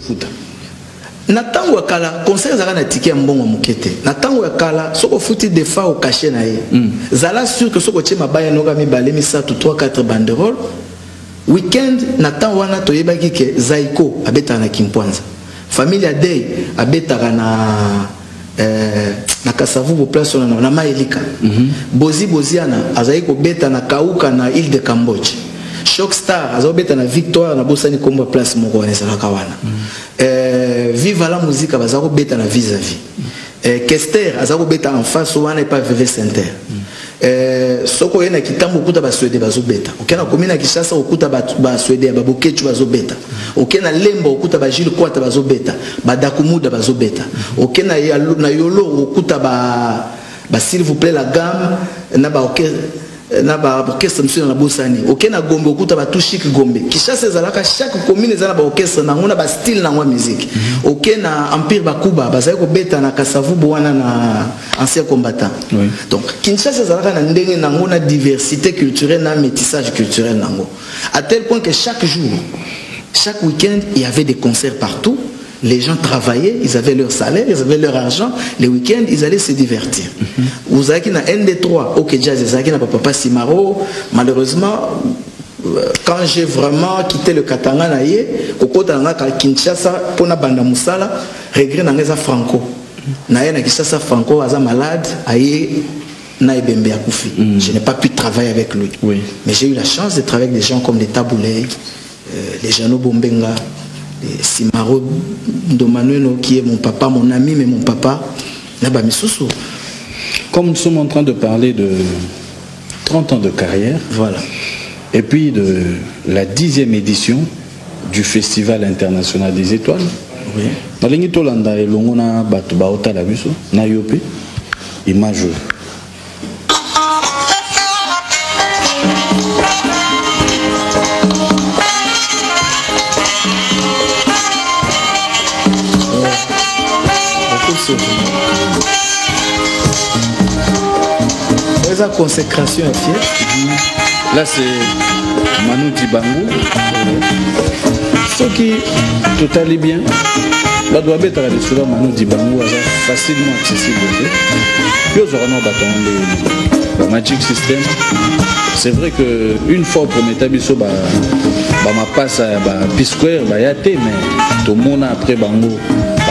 futa. Na tango ya kala concert zaka na ticket mbongo mukete. Na tango ya kala soko futi des fois au cachet na ye. Zala sûr que soko tchema baya noga mi balé mi sa 3-4 banderoles. Weekend na tango wana toyebaki ke Zaiko abeta na Kimpwanza. Famille Day abeta na Kasavu bo place na Maelika. Boziana azaiko beta na Kauka na île de Cambodge. Shockstar azobeta na Victoire na Bosani komba place moko wana sala kawana. Viva la musique bazako beta na vis-à-vis. Kester azako beta en face wana pas VV Center. Soko yena kitambo kuta ba Suède bazo beta. Okena komina Kishasa okuta ba Suède ba Bokechu bazo beta. Okena Lembo okuta ba Gilles Kwata bazo beta. Ba Dakumuda bazo beta. Okena na Yolo okuta ba s'il vous plaît la gamme na ba orchestre monsieur na Bosani. Okena Gombe okuta ba Tushik Gombe. Kishasa ezalaka chaque commune ezala ba orchestre na ngona ba style na ngwa musique. Okena Empire Bakuba bazali ko beta na Kasavu bwana na ancien combattant. Oui. Donc Kinshasa ezalaka na ndenge na ngona diversité culturelle na métissage culturel nango. À tel point que chaque jour, chaque week-end, il y avait des concerts partout. Les gens travaillaient, ils avaient leur salaire, ils avaient leur argent. Les week-ends, ils allaient se divertir. Vous avez na ND3, OK Jazz, vous avez na Papa Simaro. Malheureusement, quand j'ai vraiment quitté le Katanga naye, au côté de Kinshasa, pour na banda musala, regret na ngeza Franco. Naye na Kinshasa Franco, aza malade, aye na ebembe akufi. Je n'ai pas pu travailler avec lui. Oui. Mais j'ai eu la chance de travailler avec des gens comme les Taboulé, les Jano Bombenga. Simaro Domanueno qui est mon papa, mon ami, mais mon papa, comme nous sommes en train de parler de 30 ans de carrière, voilà, et puis de la 10e édition du Festival international des étoiles, oui. Dans les Nitolanda et Longona Batubaota la Busso, Nayope, image. La consécration est fière. Là c'est Manu Dibango. Ce qui tout allait bien. La doit être sur Manu Dibango facilement accessible. Puis aux orangs bâtons le Magic System. C'est vrai que une fois au premier tabisso ma passe à P-Square yate mais tout le monde après Bango.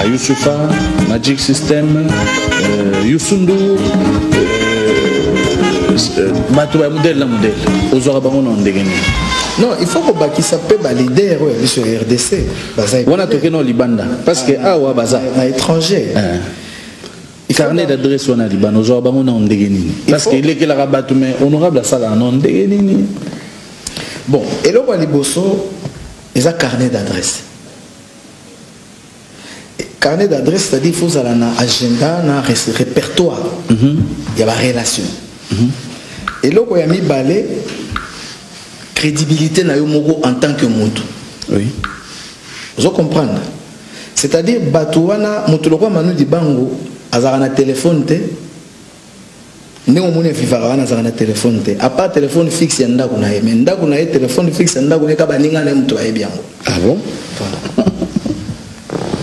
Youssoufa, Magic System, Youssoundou, Matouba modèle. Non, il faut que ça peut leader sur RDC. On a toqué dans Libanda parce que ah baza à étranger. Carnet d'adresse on a Liban, aux on a ndegeni. Parce qu'il est que la rabat mais honorable à ça là non ndegeni. Bon, et là on va liboso, ils a carnet d'adresse. Carnet d'adresse, c'est-à-dire qu'il faut avoir un agenda, un répertoire. Il y a des relations. Et là, il y a mis balai, crédibilité en tant que monde. Oui. Vous comprenez? C'est-à-dire, Batouana, Moutoloko Manu Dibango, Azarana téléphone, Néomone Vivarana Azarana téléphone, à part téléphone fixe, il y a un mais un téléphone fixe, il y a un Kabaninga bien. Ah bon?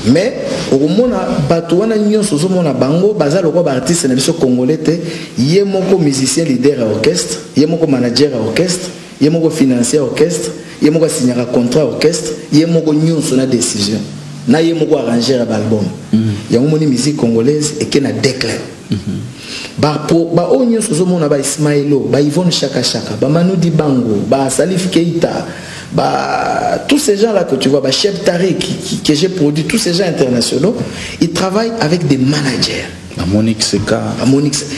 Mais au moment Batouana nyonso zomona bango bazalo ko ba artiste na biso congolais te yemoko musicien leader à orchestre yemoko manager à orchestre yemoko financier à orchestre yemoko signer un contrat à orchestre yemoko nyonso na décision na yemoko arranger à album yango moni musique congolaise et qu'elle a déclin ba o nyonso zomona ba Ismailo ba Yvonne Chaka ba Manu Dibango ba Salif Keita. Tous ces gens-là que tu vois, Cheb Tari que j'ai produit, tous ces gens internationaux, ils travaillent avec des managers.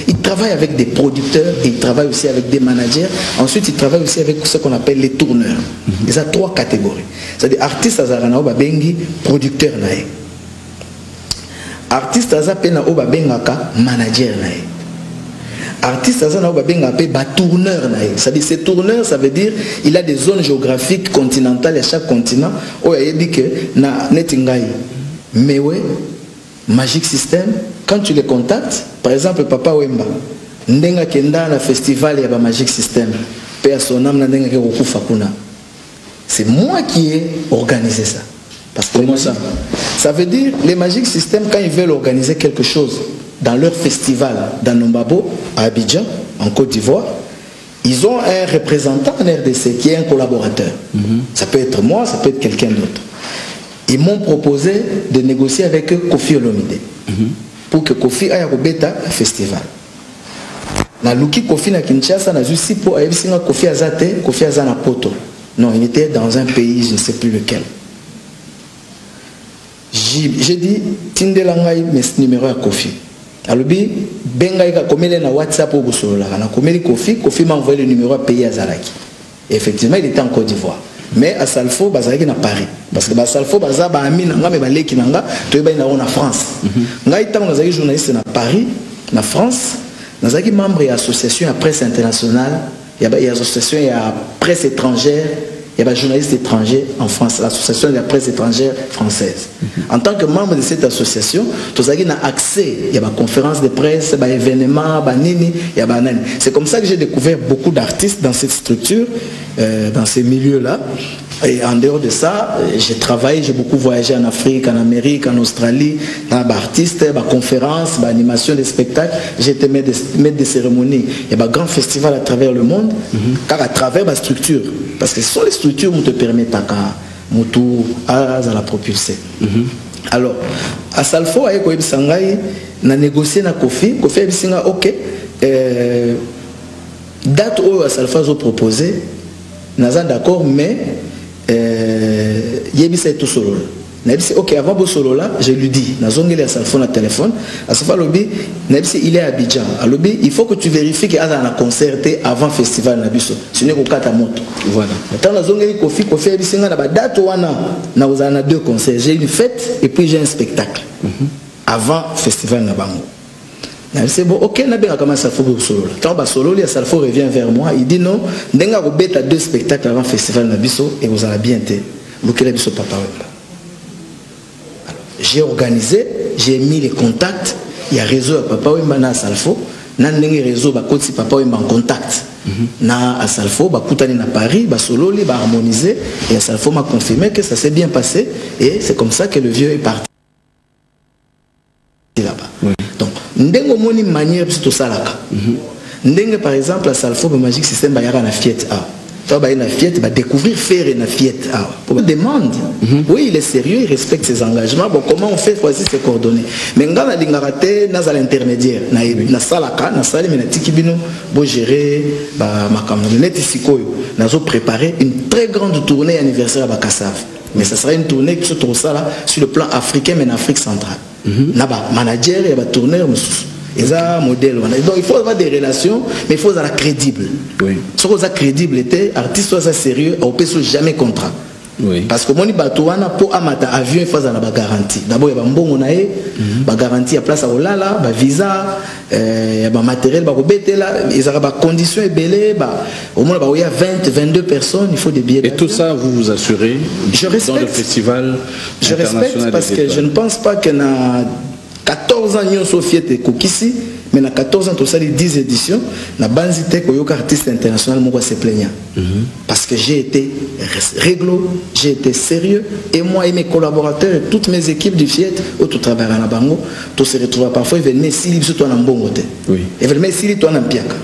Ils travaillent avec des producteurs et ils travaillent aussi avec des managers. Ensuite, ils travaillent aussi avec ce qu'on appelle les tourneurs. Il y a 3 catégories. C'est-à-dire artistes azarana obabengi, producteur nae. Artistes azapena obabengaka, manager nae. Artiste azana obabenga pe ba tourneur c'est-à-dire ces tourneurs ça veut dire il a des zones géographiques continentales à chaque continent où il dit que na netingai mewe Magic System quand tu les contactes par exemple Papa Wemba ndenga kenda na festival ya ba Magic System pe a son âme na ndenga ke okufa kuna c'est moi qui ai organisé ça Parce que comment ça? Ça veut dire, les Magic System, quand ils veulent organiser quelque chose dans leur festival d'Anombabo, à Abidjan, en Côte d'Ivoire, ils ont un représentant en RDC qui est un collaborateur. Ça peut être moi, ça peut être quelqu'un d'autre. Ils m'ont proposé de négocier avec Kofi Olomide pour que Kofi aille au Beta Festival. Na Luki Kofi na Kinshasa, na Zusi pour Ayebisinga Kofi Azate, Kofi Azana Poto. Non, il était dans un pays, je ne sais plus lequel. J'ai dit, Tindelangai, mes numéros à Kofi. Alobi, Bengaïka, comme il est na WhatsApp au Boussolola, na comme il Kofi, Kofi m'a envoyé le numéro à payer à Zalaki. Et effectivement, il était en Côte d'Ivoire. Mais à Salfo, Bazalaki na Paris. Parce que Salfo, Baza, Bahami, Nanga, mais Baleki Nanga, tu es en France. Ngai, tant que journaliste na Paris, na France, nous avons membre de l'association à presse internationale, il y a l'association à presse étrangère, il y a des journalistes étrangers en France, l'association de la presse étrangère française. En tant que membre de cette association, nous avons accès, il y a des conférences de presse, des événements, c'est comme ça que j'ai découvert beaucoup d'artistes dans cette structure, dans ces milieux-là. Et en dehors de ça, j'ai travaillé, j'ai beaucoup voyagé en Afrique, en Amérique, en Australie, dans les artistes, les conférences, l'animation des spectacles. J'ai été maître de cérémonie. Il y a des grands festivals à travers le monde, car à travers ma structure. Parce que ce sont les structures qui te permettent à la propulser. Alors, à Salfo, on a négocié avec Kofi. Kofi a dit, ok, date où à Salfo a proposé, nous sommes d'accord, mais Yebisa est tout solo. Ok, avant de solo là, je lui dis, il a son téléphone, il est à Abidjan. Il faut que tu vérifies qu'il y a un concert avant le festival Nabiso. Sinon, il y a moto. Voilà. Maintenant, Kofi a dit, date où on a deux concerts. J'ai une fête et puis j'ai un spectacle. Avant le festival Nabango. C'est bon, ok, on a commencé à faire solo. Quand solo, Salfo revient vers moi, il dit non, vous avez deux spectacles avant le festival Nabiso et vous allez bien être. J'ai organisé, j'ai mis les contacts, il y a réseau à Papa Wemba na Salfo, na ndenge réseau ba koti Papa Wemba en contact. Na à Salfo, ba koutani na Paris, ba solo li ba harmoniser et à Salfo m'a confirmé que ça s'est bien passé et c'est comme ça que le vieux est parti là-bas. Oui. Donc, ndengo moni manière tout ça là. Ndengo par exemple à Salfo le Magic System ba yara na fiette a. Toi ba na fiette ba découvrir faire na fiette a. Pour demande. Oui, il est sérieux, il respecte ses engagements. Bon, comment on fait choisir ses coordonnées? Mais ngana dingarate na zal intermédiaire na salaka na sali mais na tikibino bo gérer ba makambo net sikoyo. Nazo préparer une très grande tournée anniversaire à Bakassav. Mais ça sera une tournée qui se trouve ça là sur le plan africain mais en Afrique centrale. Naba manager et ba tourneur ils ont un modèle. Donc il faut avoir des relations, mais il faut être crédible. Oui. Si vous êtes crédible, artiste soit sérieux, on ne peut jamais contrat. Oui. Parce que mon batouana pour amata avion il faut avoir la garantie. D'abord il y a un bon monaï, la garantie à place à Olala, la visa, il y a un matériel, ils ont des conditions belées, au moins il y a 20-22 personnes, il faut des billets. Et tout ça vous vous assurez dans le festival international. Je respecte parce que je ne pense pas qu'il y a 14 ans nous sommes fiers de Kokisi, mais dans 14 ans tout ça les 10 éditions, na banzité koyoka artiste international moi se plaignant. Parce que j'ai été réglo, j'ai été sérieux et moi et mes collaborateurs et toutes mes équipes du FIET où tout travaille à Bango, tout se retrouve parfois ils venaient s'ils sont toi en bon côté. Oui. Ils venaient s'ils toi en piaka.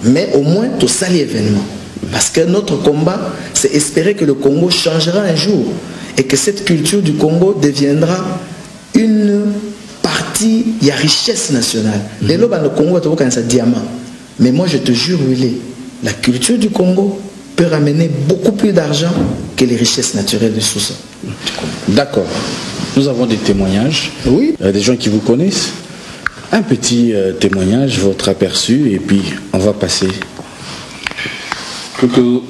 Mais au moins tout ça l'événement. Parce que notre combat c'est espérer que le Congo changera un jour et que cette culture du Congo deviendra une partie, il y a richesse nationale. Les lobes dans le Congo, c'est un diamant. Mais moi, je te jure, Willy, la culture du Congo peut ramener beaucoup plus d'argent que les richesses naturelles du sous-sol. D'accord. Nous avons des témoignages. Oui. Des gens qui vous connaissent. Un petit témoignage, votre aperçu, et puis on va passer. Coucou.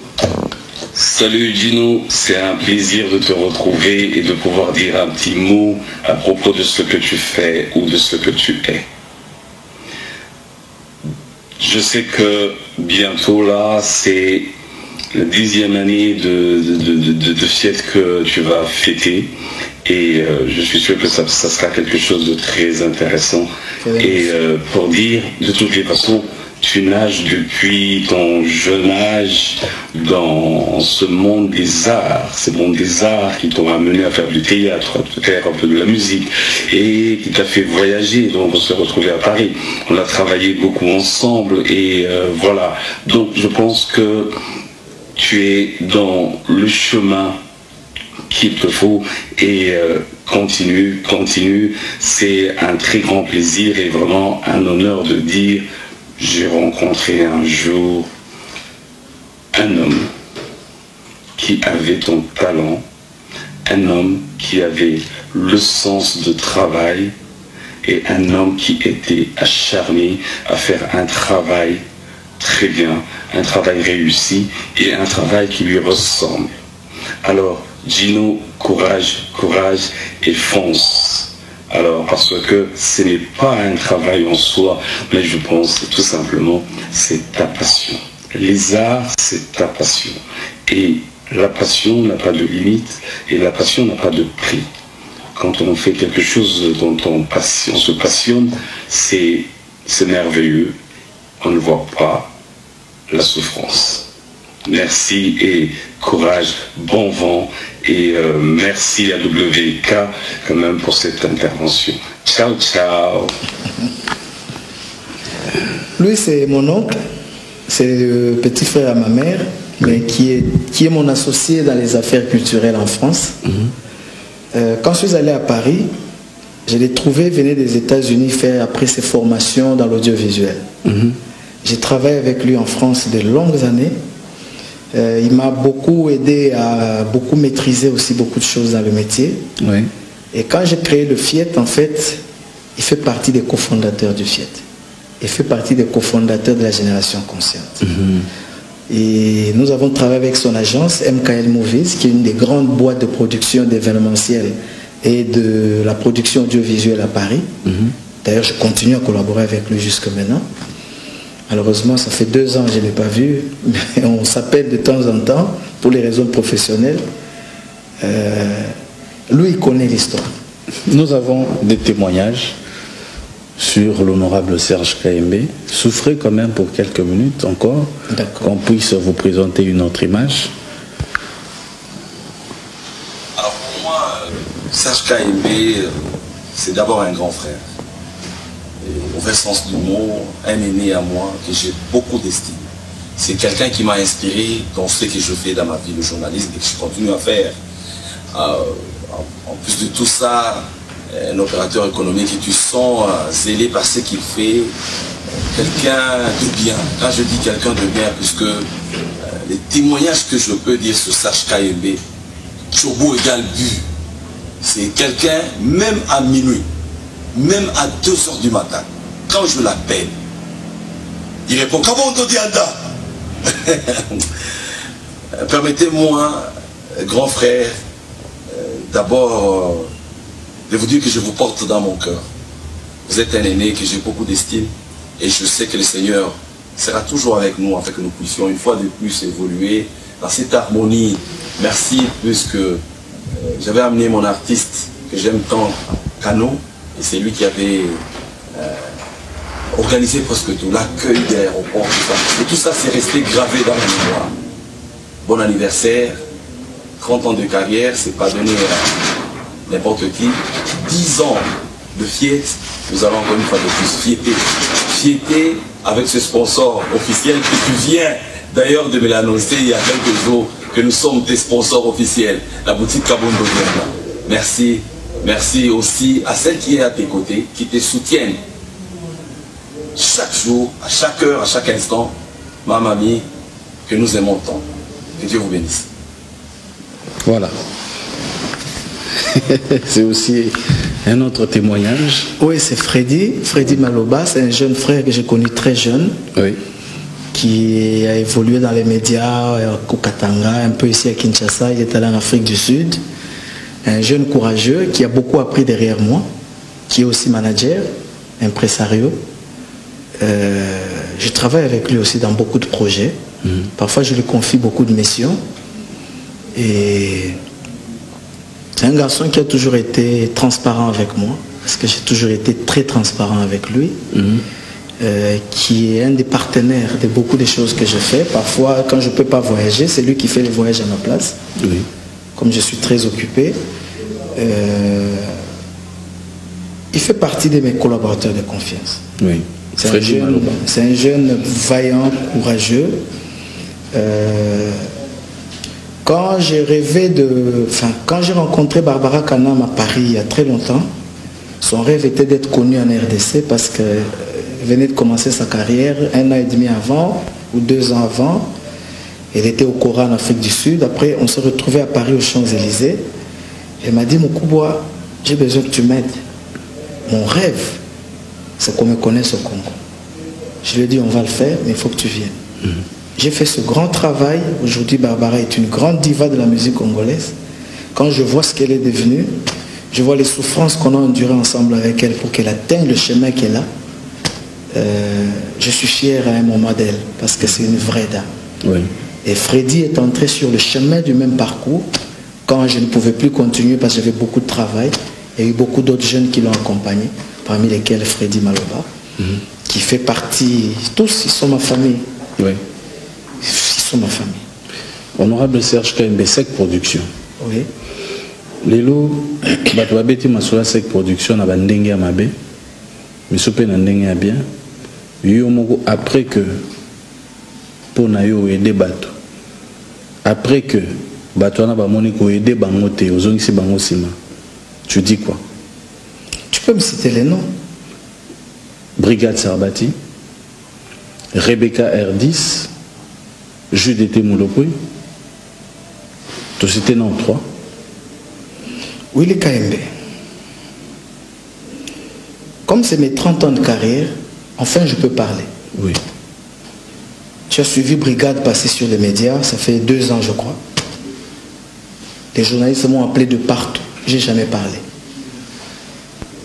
Salut Gino, c'est un plaisir de te retrouver et de pouvoir dire un petit mot à propos de ce que tu fais ou de ce que tu es. Je sais que bientôt là, c'est la 10e année de FIET que tu vas fêter et je suis sûr que ça sera quelque chose de très intéressant. Et pour dire, de toutes les façons, tu nages depuis ton jeune âge dans ce monde des arts, ce monde des arts qui t'ont amené à faire du théâtre, à faire un peu de la musique et qui t'a fait voyager. Donc on s'est retrouvés à Paris, on a travaillé beaucoup ensemble et voilà. Donc je pense que tu es dans le chemin qu'il te faut et continue. C'est un très grand plaisir et vraiment un honneur de dire j'ai rencontré un jour un homme qui avait ton talent, un homme qui avait le sens de travail et un homme qui était acharné à faire un travail très bien, un travail réussi et un travail qui lui ressemble. Alors, Gino, courage, courage et fonce. Alors, parce que ce n'est pas un travail en soi, mais je pense tout simplement, c'est ta passion. Les arts, c'est ta passion. Et la passion n'a pas de limite et la passion n'a pas de prix. Quand on fait quelque chose dont on se passionne, c'est merveilleux. On ne voit pas la souffrance. Merci et courage, bon vent et merci à WK quand même pour cette intervention. Ciao, ciao. Lui, c'est mon oncle, c'est le petit frère à ma mère, mais qui est mon associé dans les affaires culturelles en France. Quand je suis allé à Paris, je l'ai trouvé venir des États-Unis faire après ses formations dans l'audiovisuel. J'ai travaillé avec lui en France de longues années. Il m'a beaucoup aidé à beaucoup maîtriser aussi beaucoup de choses dans le métier. Oui. Et quand j'ai créé le FIET, en fait, il fait partie des cofondateurs du FIET. Il fait partie des cofondateurs de la Génération Consciente. Et nous avons travaillé avec son agence, MKL Movies, qui est une des grandes boîtes de production d'événementiel et de la production audiovisuelle à Paris. D'ailleurs, je continue à collaborer avec lui jusque maintenant. Malheureusement, ça fait 2 ans que je ne l'ai pas vu, mais on s'appelle de temps en temps pour les raisons professionnelles. Lui, il connaît l'histoire. Nous avons des témoignages sur l'honorable Serge Kayembe. Souffrez quand même pour quelques minutes encore, qu'on puisse vous présenter une autre image. Alors pour moi, Serge Kayembe, c'est d'abord un grand frère. Et au vrai sens du mot, un aîné à moi que j'ai beaucoup d'estime. C'est quelqu'un qui m'a inspiré dans ce que je fais dans ma vie, le journalisme, et que je continue à faire. En plus de tout ça, un opérateur économique et tu sens zélé par ce qu'il fait, quelqu'un de bien. Quand je dis quelqu'un de bien, puisque les témoignages que je peux dire sur Serge Kayembe, Chobo égale but. C'est quelqu'un, même à minuit, même à 2 h du matin, quand je l'appelle, il répond « Comment on te dit Anda ?» Permettez-moi, grand frère, d'abord de vous dire que je vous porte dans mon cœur. Vous êtes un aîné que j'ai beaucoup d'estime et je sais que le Seigneur sera toujours avec nous afin que nous puissions une fois de plus évoluer dans cette harmonie. Merci, puisque j'avais amené mon artiste que j'aime tant, Cano, et c'est lui qui avait organisé presque tout, l'accueil de l'aéroport, tout ça. Et tout ça, c'est resté gravé dans ma mémoire. Bon anniversaire, 30 ans de carrière, c'est pas donné à n'importe qui. 10 ans de FIET, nous allons encore une fois de plus fiéter avec ce sponsor officiel que tu viens d'ailleurs de me l'annoncer il y a quelques jours, que nous sommes tes sponsors officiels, la boutique Kabondo Diana. Merci. Merci aussi à celles qui est à tes côtés, qui te soutiennent chaque jour, à chaque heure, à chaque instant. Ma mamie, que nous aimons tant. Que Dieu vous bénisse. Voilà. C'est aussi un autre témoignage. Oui, c'est Freddy Maloba, c'est un jeune frère que j'ai connu très jeune, oui, qui a évolué dans les médias au Katanga, un peu ici à Kinshasa, il est allé en Afrique du Sud. Un jeune courageux qui a beaucoup appris derrière moi, qui est aussi manager, impresario. Je travaille avec lui aussi dans beaucoup de projets. Parfois, je lui confie beaucoup de missions. Et c'est un garçon qui a toujours été transparent avec moi, parce que j'ai toujours été très transparent avec lui. qui est un des partenaires de beaucoup de choses que je fais. Parfois, quand je ne peux pas voyager, c'est lui qui fait les voyages à ma place. Oui. Comme je suis très occupé, il fait partie de mes collaborateurs de confiance. Oui. C'est un jeune vaillant, courageux. Quand j'ai rêvé quand j'ai rencontré Barbara Kanam à Paris il y a très longtemps, son rêve était d'être connu en RDC parce qu'elle venait de commencer sa carrière 1 an et demi avant ou 2 ans avant. Elle était au Coran en Afrique du Sud. Après, on se retrouvait à Paris aux Champs-Élysées. Elle m'a dit, Moukouboua, j'ai besoin que tu m'aides. Mon rêve, c'est qu'on me connaisse au Congo. Je lui ai dit, on va le faire, mais il faut que tu viennes. J'ai fait ce grand travail. Aujourd'hui, Barbara est une grande diva de la musique congolaise. Quand je vois ce qu'elle est devenue, je vois les souffrances qu'on a endurées ensemble avec elle pour qu'elle atteigne le chemin qu'elle a. Je suis fier à un moment d'elle parce que c'est une vraie dame. Oui. Et Freddy est entré sur le chemin du même parcours quand je ne pouvais plus continuer parce que j'avais beaucoup de travail. Il y a eu beaucoup d'autres jeunes qui l'ont accompagné, parmi lesquels Freddy Maloba, qui fait partie, tous ils sont ma famille. Oui. Ils sont ma famille. Honorable Serge Kaimbe, Sec Production. Oui. Lelo, bato babeti masula Sec Production na bandenge ya mabe, misope na ndenge ya bien. Yo moko après que pour na yo aider bato. Après que bato na ba moni ko aider bango te, ozongisi bango sima. Tu dis quoi? Tu peux me citer les noms? Brigade Sarbati, Rebecca R10, Judith Moulopouy. Tu citais non 3. Willy Kaembe. Comme c'est mes 30 ans de carrière, enfin je peux parler. Oui. Tu as suivi Brigade passer sur les médias, ça fait 2 ans je crois. Les journalistes m'ont appelé de partout, j'ai jamais parlé.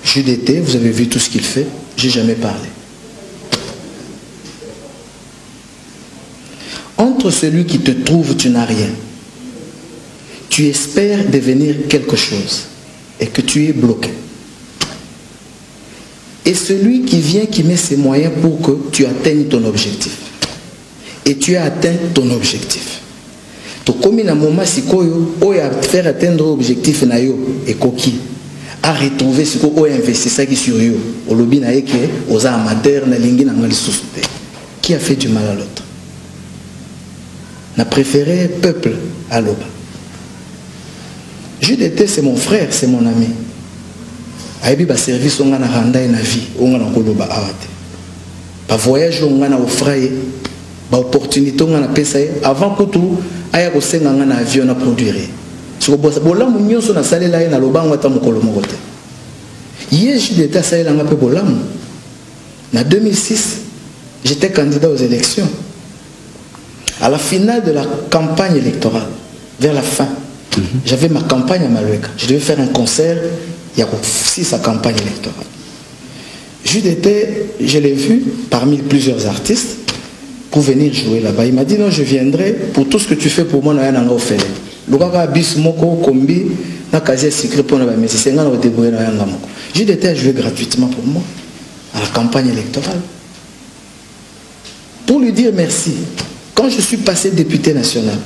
JDT, vous avez vu tout ce qu'il fait, j'ai jamais parlé. Entre celui qui te trouve, tu n'as rien. Tu espères devenir quelque chose et que tu es bloqué. Et celui qui vient, qui met ses moyens pour que tu atteignes ton objectif. Et tu as atteint ton objectif. Tu comme un moment si koyo, oya faire atteindre l'objectif na yo et koki à retrouver ce qu'on a investi ça qui sur yo. Au lobby na yeke, aux amateurs na lingi na ngali susute. Qui a fait du mal à l'autre? N'a préféré peuple à l'oba. JDT c'est mon frère, c'est mon ami. Aibi ba service on a randa na vie, on a koloba awate. Ba voyage on a offraye, ba opportunité on a payé avant que tout aya ko senga na avion na produire. Si ko bolamu nyonso na salela na lobango ata mokolo mokote. Hier JDT salela nga pe bolamu. Na 2006, j'étais candidat aux élections. À la finale de la campagne électorale, vers la fin, j'avais ma campagne à Maloueka. Je devais faire un concert, il y a aussi sa campagne électorale. Je l'ai vu parmi plusieurs artistes pour venir jouer là-bas. Il m'a dit non, je viendrai pour tout ce que tu fais pour moi. JDT a joué gratuitement pour moi à la campagne électorale. Pour lui dire merci. Quand je suis passé député national,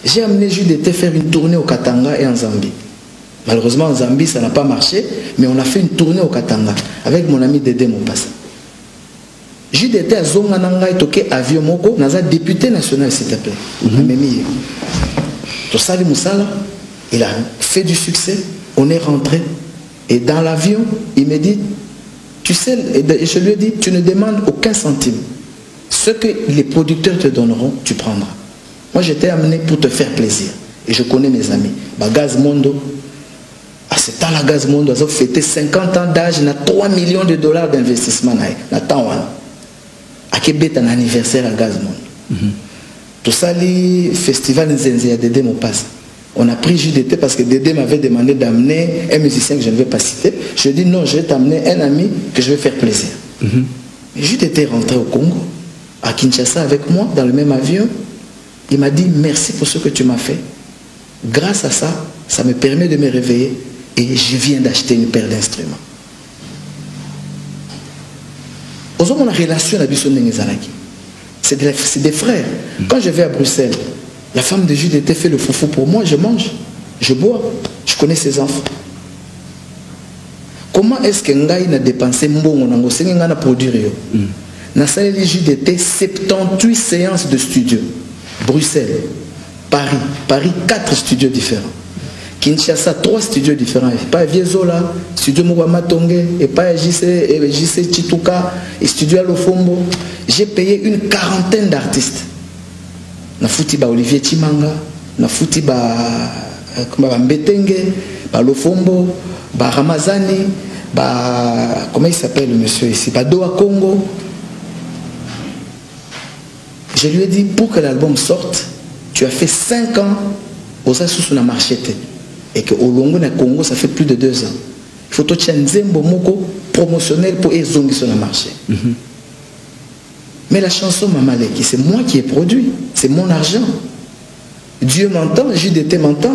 j'ai amené JDT faire une tournée au Katanga et en Zambie. Malheureusement, en Zambie, ça n'a pas marché, mais on a fait une tournée au Katanga avec mon ami Dédé Mopassa. JDT a zongananga et toqué avion moko, naza député national, s'il te plaît. Tosali Moussala, il a fait du succès, on est rentré. Et dans l'avion, il me dit, tu sais, et je lui ai dit, tu ne demandes aucun centime. Ce que les producteurs te donneront, tu prendras. Moi, j'étais amené pour te faire plaisir. Et je connais mes amis. Gaz Mondo, à ce temps-là, Gaz Mondo a fêté 50 ans d'âge, il a 3 millions de dollars d'investissement. Il a à Québec, un anniversaire à Gaz Mondo. Tout ça, le festival Nzenze à Dédé Mopassa. On a pris JDT parce que Dédé m'avait demandé d'amener un musicien que je ne vais pas citer. Je lui ai dit non, je vais t'amener un ami que je vais faire plaisir. Et JDT est rentré au Congo, à Kinshasa avec moi, dans le même avion. Il m'a dit merci pour ce que tu m'as fait. Grâce à ça, ça me permet de me réveiller et je viens d'acheter une paire d'instruments. Aux hommes, on a relation à Bisson Nengezalaki. C'est des frères. Quand je vais à Bruxelles, la femme de JDT fait le foufou pour moi, je mange, je bois, je connais ses enfants. Comment est-ce que Ngaï n'a dépensé mbongo nango senga na produire na salle JDT 78 séances de studio. Bruxelles, Paris 4 studios différents. Kinshasa 3 studios différents. Pas Viezola, studio Mouama Tongue, et pas JC Chituka, et studio Alofombo. J'ai payé une 40aine d'artistes. Na fouti ba Olivier Chimanga, na fouti ba Mbetenge, ba Lofombo, ba Ramazani, ba comment il s'appelle le monsieur ici, ba Doa Congo. Je lui ai dit, pour que l'album sorte, tu as fait 5 ans aux Assous na marché. Et que au Longo na Congo, ça fait plus de 2 ans. Il faut que tu aies un zembo moko promotionnel pour les zongi sur le marché. Mais la chanson Mamaleki, c'est moi qui ai produit. C'est mon argent. Dieu m'entend, JDT m'entend.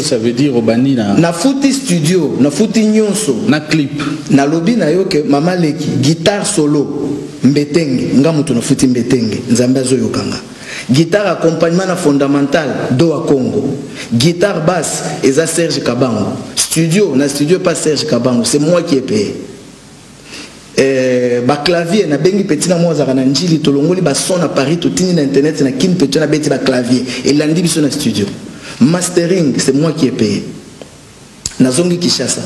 Ça veut dire au bani na fouti studio, na fouti nyonso, na clip. Na lobby na yo que Mamaleki, guitare solo, mbetenge, nga mutu na fouti mbetenge, nzambe azo yokanga. Guitare accompagnement na fondamental, do a Congo. Guitare basse, eza Serge Kabango. Studio, na studio pas Serge Kabango, c'est moi qui ai payé. Ba clavier na bengi petit na mozaka na njili tolongoli ba son à Paris tout tini na internet na kin petit na beti ba clavier et landi biso na studio. Mastering, c'est moi qui ai payé. Na zongi Kinshasa.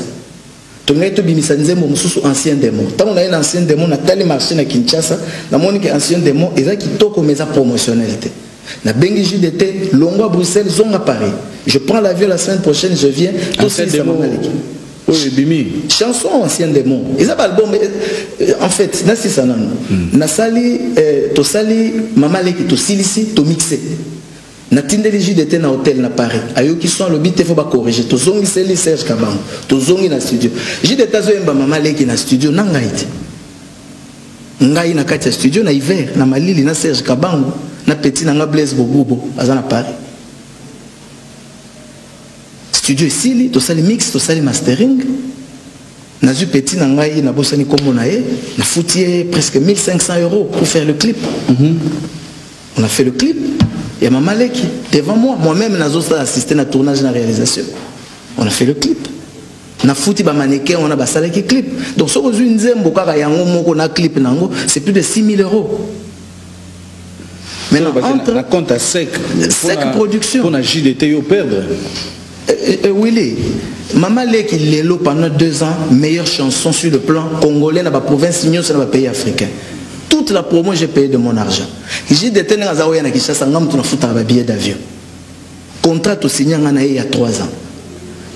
Tongai to bimisa nzembo mususu ancien démon. Tant on a un ancien démon na tali marché na Kinshasa, na monique ancien démon eza kitoko meza promotionnalité. Na bengi JDT longo à Bruxelles, zonga Paris. Je prends l'avion la semaine prochaine, je viens tout ça Mamaleki. Oui, Bimi. Chanson ancien démon. Ils ont album en fait, na si ça non. Na sali to sali Mamaleki to silisi to mixé. Na tindeli JDT na hôtel na Paris. Ayo qui sont le bit faut pas corriger. To zongi seli Serge Kabango. To zongi na studio. JDT zo yemba Mamaleki na studio na ngaiti. Ngai na kati ya studio na hiver na malili na Serge Kabango na petit na nga Blaise Bobobo aza na Paris. Studio ici, to sali mix, to sali mastering. Nazu petit na ngai na bosani kombo na ye, na foutier presque 1500 € pour faire le clip. On a fait le clip. Il y a Mamaleki devant moi, moi-même nazo assisté na tournage na réalisation. On a fait le clip. Na fouti ba mannequin, on a ba salaki clip. Donc so ozu nzembo kaka yango moko na clip nango, c'est plus de 6000 €. Maintenant entre la compte à sec production pour la JDT yo perdre. Willy, Mamaleki Lelo pendant 2 ans, meilleure chanson sur le plan congolais dans la province, dans le pays africain. Toute la promo, j'ai payé de mon argent. J'ai détenu à Zaouya Nakishasa, on a foutu un billet d'avion. Contrat au signé il y a 3 ans.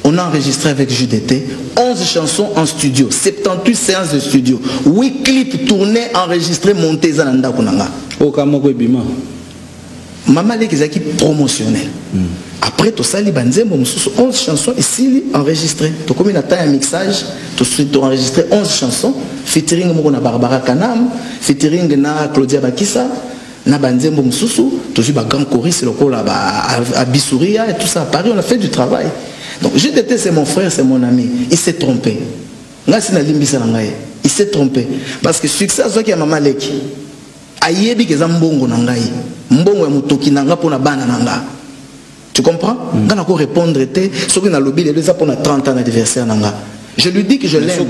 On a enregistré avec JDT 11 chansons en studio, 78 séances de studio, 8 clips tournés, enregistrés, montés dans Nanda Kunanga. Au Kamoko Bima. Mamaleki Zaki promotionnel. Après, tu as 11 chansons ici enregistrées. Tu as commis un mixage, tu as enregistré 11 chansons, featuring na Barbara Kanam, featuring na Claudia Bakissa, na Banzembo Msusu, tu as eu un grand choriste à Bissouria et tout ça. À Paris, on a fait du travail. Donc, JDT, c'est mon frère, c'est mon ami. Il s'est trompé. Il s'est trompé. Parce que succès, c'est qu'il y a Mamaleki. Ayebi ke zambongo na ngai. Mbongo ya mutoki na nga pona bana na nga. Tu comprends? Quand on répondre, ce qu'on a lobby, les deux pour 30 ans d'anniversaire. Je lui dis que je l'aime.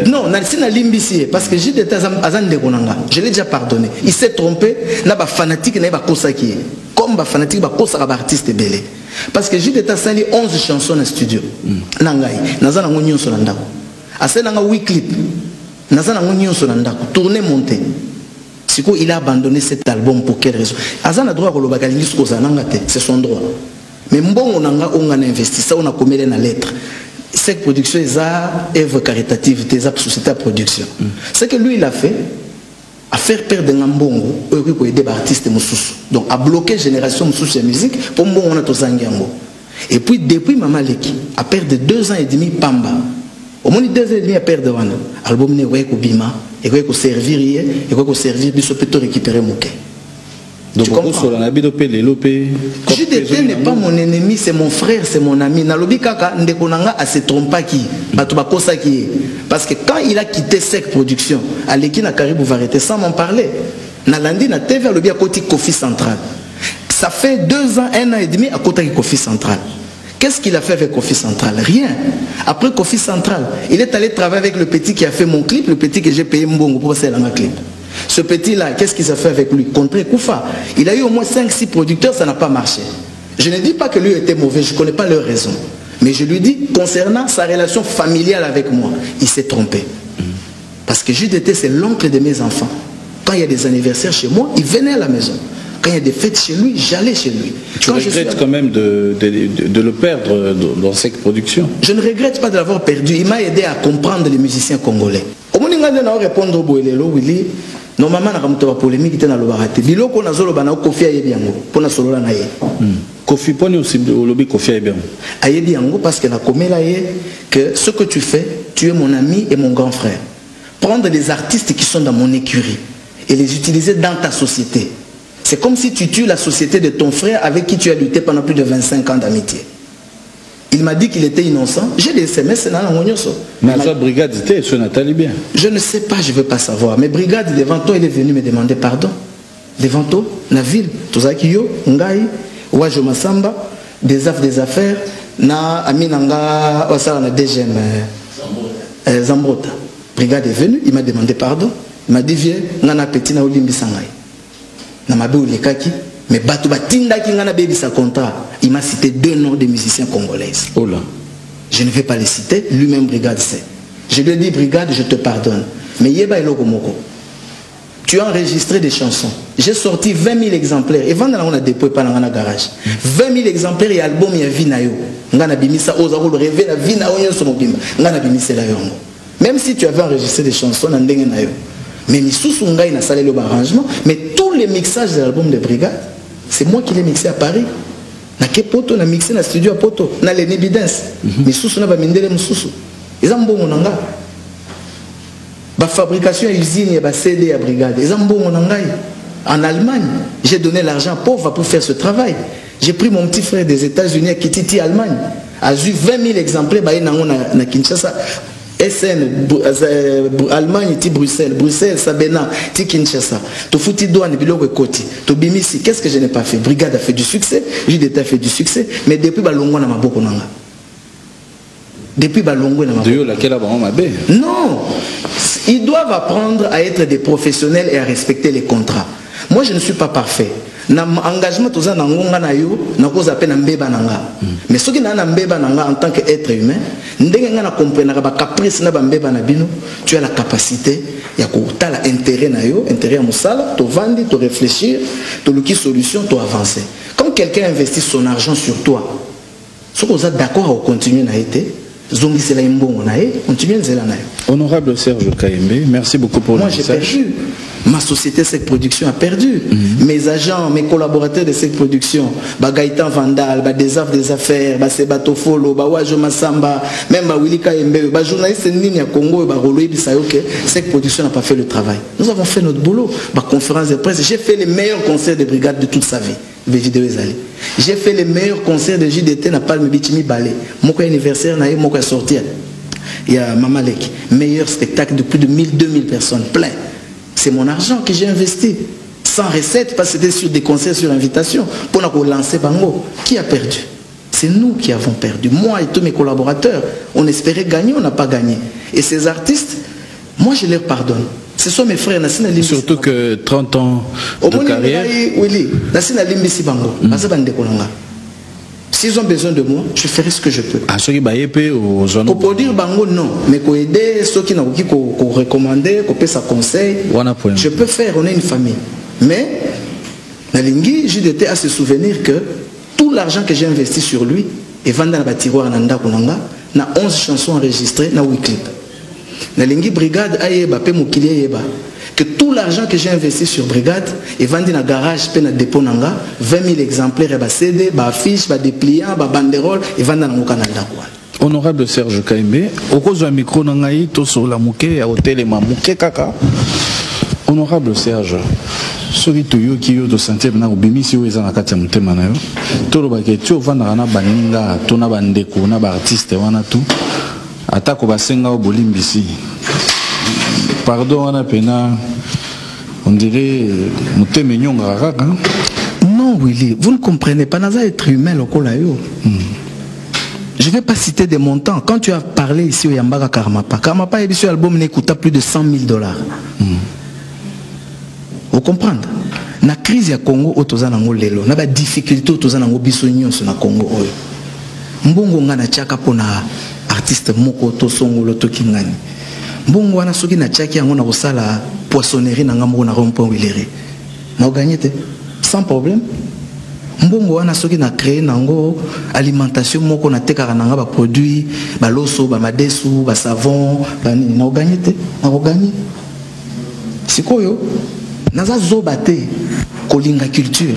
Non, c'est na limbici parce que j'ai des je l'ai déjà pardonné. Il s'est trompé, n'a pas fanatique, n'a pas kosaki. Comme ba fanatique, ba kosaka ba artiste belé. Parce que j'ai des sali 11 chansons dans le studio. Nangai, nazana ngonyo so nandako. Ase nanga 8 clips. Nazana ngonyo so nandako. Tourner monter. Il a abandonné cet album pour quelle raison? Azan a droit c'est son droit. Mais bon, on a investi ça, on a commis la lettre. Cette production est une œuvre caritative, des sociétés à production. Ce que lui il a fait, à faire perdre un bongo, pour aider les artistes Moussous. Donc à bloquer génération Moussous de musique, pour bon on a tous un gango. Et puis depuis Mamaleki, à perdre 2 ans et demi Pamba. Au moins 2 ans et demi à perdre un album ne ouais Bima. Et quoi qu'on servir, et quoi qu'on servir, il faut récupérer mon quai. Donc, JDT n'est pas mon ennemi, c'est mon frère, c'est mon ami. Nalobi kaka ndekonanga a se trompa qui parce que quand il a quitté Sec Production, Aleki na Caribou va arrêter sans m'en parler. Nalandi na TV alobi à côté Kofi Central. Ça fait 2 ans, 1 an et demi à côté de Kofi Central. Qu'est-ce qu'il a fait avec Kofi Central? Rien. Après Kofi Central, il est allé travailler avec le petit qui a fait mon clip, le petit que j'ai payé Mbongo pour faire un clip. Ce petit-là, qu'est-ce qu'il a fait avec lui? Contre Koufa. Il a eu au moins 5-6 producteurs, ça n'a pas marché. Je ne dis pas que lui était mauvais, je ne connais pas leur raison. Mais je lui dis, concernant sa relation familiale avec moi, il s'est trompé. Parce que JDT, c'est l'oncle de mes enfants. Quand il y a des anniversaires chez moi, il venait à la maison. Quand il y a des fêtes chez lui, j'allais chez lui. Tu regrettes quand même de le perdre dans cette production? Je ne regrette pas de l'avoir perdu. Il m'a aidé à comprendre les musiciens congolais. Au moment où on répondre au Willy, normalement, on a une polémique qui est dans le baraté. Biloko na zolo bana Kofi ayebiango pour na solo na ye. Kofi poni aussi le lobby Kofi ayebiango. Ayebiango parce que na komela ye que ce que tu fais, tu es mon ami et mon grand frère. Prendre les artistes qui sont dans mon écurie et les utiliser dans ta société. C'est comme si tu tues la société de ton frère avec qui tu as lutté pendant plus de 25 ans d'amitié. Il m'a dit qu'il était innocent. J'ai des SMS dans la Monyoso. Mais la brigade était sur Nathalie bien. Je ne sais pas, je ne veux pas savoir. Mais brigade devant toi, il est venu me demander pardon. Devant toi, la ville, Tozakiyo, Ngai, Wajo Masamba, des affaires, na Aminanga, Osala na DGM, Zambrota. Brigade est venu, il m'a demandé pardon. Il m'a dit viens, Nana Petit na Olimbi Sangai. Na mabe Olikaki. Mais il m'a cité 2 noms de musiciens congolais. Oh là. Je ne vais pas les citer, lui-même Brigade sait. Je lui ai dit Brigade, je te pardonne. Mais Yeba Eloko Moko, tu as enregistré des chansons. J'ai sorti 20 000 exemplaires. Et vendant on a dépôt pas dans le garage. 20 000 exemplaires et album il y a Vinayo. Ngana bimisa oza le rêver la Vinayo somobima. Ngana bimisa la yongo. Même si tu avais enregistré des chansons dans ndenge nayo. Mais Missou Ngai n'a salé le arrangement, mais tous les mixages de l'album de Brigade, c'est moi qui l'ai mixé à Paris. Na ke poto na mixé na studio à poto na les Nebidens. Missou na ba mindele mususu. Ils ont bon nanga. Ba fabrication usine ya ba CD à Brigade. Ils ont bon nanga. En Allemagne, j'ai donné l'argent pauvre pour faire ce travail. J'ai pris mon petit frère des États-Unis à Kititi Allemagne. A eu 20 000 exemplaires ba na Kinshasa. SN, Allemagne, Bruxelles, Bruxelles, Sabena, Kinshasa. Tu foutis douane, biloko koti. Tu bimisi, qu'est-ce que je n'ai pas fait? Brigade a fait du succès, JDT a fait du succès, mais depuis Balongo na maboko nanga. Depuis Balongo na maboko. Non, ils doivent apprendre à être des professionnels et à respecter les contrats. Moi, je ne suis pas parfait. Engagement tout ça na ngonga na yo na cause appel na mbeba nanga. Mais ce qui na mbeba nanga en tant qu'être humain, ndenge nga na comprendre ba caprice na ba mbeba na bino, tu as la capacité ya ko tala intérêt na yo, intérêt à musala, to vendre, to réfléchir, to luki solution, to avancer. Quand quelqu'un investit son argent sur toi, ce que vous êtes d'accord à continuer na été, zongi c'est la mbongo na e, continuer nzela na yo. Honorable Serge Kayembe, merci beaucoup pour le message. Moi j'ai perdu. Ma société Sec Production a perdu. Mes agents, mes collaborateurs de Sec Production, Gaïtan Vandal, des affaires, Sebato Folo, Wajo Masamba, même Willy Kayembe, journaliste en ligne à Congo, Sec Production n'a pas fait le travail. Nous avons fait notre boulot. Conférence de presse, j'ai fait les meilleurs concerts de brigade de toute sa vie. J'ai fait les meilleurs concerts de JDT n'a pas le Bichimi Balé. Mon anniversaire n'a eu mon sorti. Il y a Mamalek, meilleur spectacle de plus de 1000-2000 personnes, plein. C'est mon argent que j'ai investi, sans recette, parce que c'était sur des concerts sur invitation, pour lancer Bango. Qui a perdu? C'est nous qui avons perdu. Moi et tous mes collaborateurs, on espérait gagner, on n'a pas gagné. Et ces artistes, moi je leur pardonne. Ce sont mes frères. Surtout que 30 ans de carrière. S'ils ont besoin de moi, je ferai ce que je peux. Pour dire bango non, mais pour aider ceux qui n'ont pas recommandé, qu'on peut sa conseil, je peux faire, on est une famille. Mais, Nalingui, JDT a se souvenir que tout l'argent que j'ai investi sur lui, et vendu dans la tiroir Nanda Kunanga, na 11 chansons enregistrées, na 8 clips. Nalingui Brigade a yeba, pe mukili yeba. Que tout l'argent que j'ai investi sur Brigade est vendu dans le garage, dans le dépôt, 20 000 exemplaires, CD, affiches, dépliants, banderoles, et vendu dans le Canada. Honorable Serge Kayembe, au cause du micro, on a sur la mouké, à hôtel et ma mouké kaka. Honorable Serge, soki toyoki yo to sentir na obimisi yo eza na kati ya motema na yo tolobaka eti ovandaka na baninga to na bandeko na baartiste wana tu atako basenga o bolimbisi pardon wana pena on dirait motema enyongaka kaka. Non Willy, vous ne comprenez pas, naza être humain lokola yo. Je ne vais pas citer des montants. Quand tu as parlé ici au Yambaka Karmapa, Karmapa et sur l'album n'écoute plus de $100,000. Vous comprenez? Na crise ya Congo otoza nango lelo, na ba difficulté otoza nango biso nyonso na Congo oyo. Mbongo ngana chaka pona artiste moko to songolo to kingani. Mbongo wana soki na chaki yango na kosala poissonnerie na ngambo na rond-point Wilere. Na gagné sans problème. Mbongo wana soki na créer nango alimentation moko na tekaka nanga ba produit ba loso ba madesu ba savon ba nini na gagné na gagné. Sikoyo naza zobate kolinga culture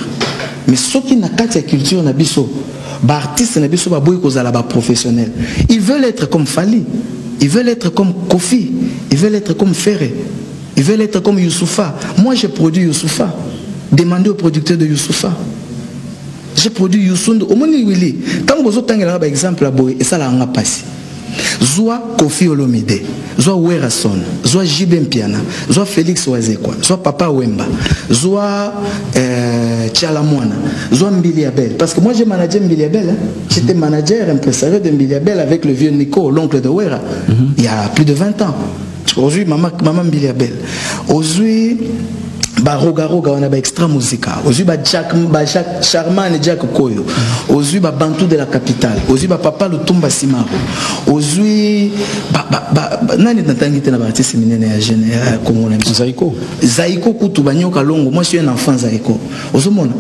mais soki na kati ya culture na biso ba artiste na biso ba boy kozala ba professionnel, ils veulent être comme Fally, ils veulent être comme Kofi, ils veulent être comme Ferré, ils veulent être comme Youssoufa. Moi j'ai produit Youssoufa. Demandez au producteur de Youssoufa. J'ai produit Youssoundo. Au moins Willy, tant que vous avez un exemple là boy et ça la nga passé. Zoa Kofi Olomide, Zoa Werason, Zoa Jibem Piana, Zoa Félix Wazekwa, Zoa Papa Wemba, Zoa Tchalamwana, Zoa Mbiliabel. Parce que moi j'ai managé Mbiliabel, j'étais manager impresario de Mbiliabel avec le vieux Nico, l'oncle de Wera, il y a plus de 20 ans. Aujourd'hui, maman Mbiliabel. Aujourd'hui, Roga on a ba extra musica. Aujourd'hui, Jack Charman et Jack Koyo. Aujourd'hui, Bantu de la capitale. Aujourd'hui, Papa Lutumba Simaro. Aujourd'hui, nani natangite na partie séminaire ya jeune comme on aime Zaiko. Zaiko Kutu Banyoka Longo. Moi je suis un enfant Zaiko. Ozomona.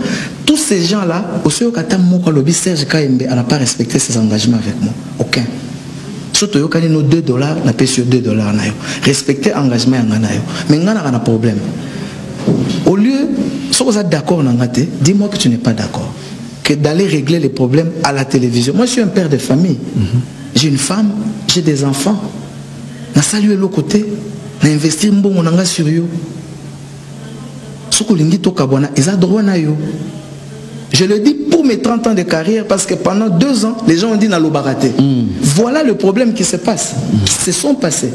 Tous ces gens-là, aussi au Kata Moko Lobi Serge Kaembe, n'a pas respecté ses engagements avec moi. Aucun. Surtout quand nous $2, n'a pas sur $2 nayo. Respecter engagement nayo. Mais on a un problème. Au lieu, si vous êtes d'accord, dis-moi que tu n'es pas d'accord. Que d'aller régler les problèmes à la télévision. Moi, je suis un père de famille. J'ai une femme, j'ai des enfants. Je salue l'autre côté. Je investis sur eux. Je le dis pour mes 30 ans de carrière parce que pendant 2 ans, les gens ont dit Nalo Baraté. Voilà le problème qui se passe. Qui se sont passés.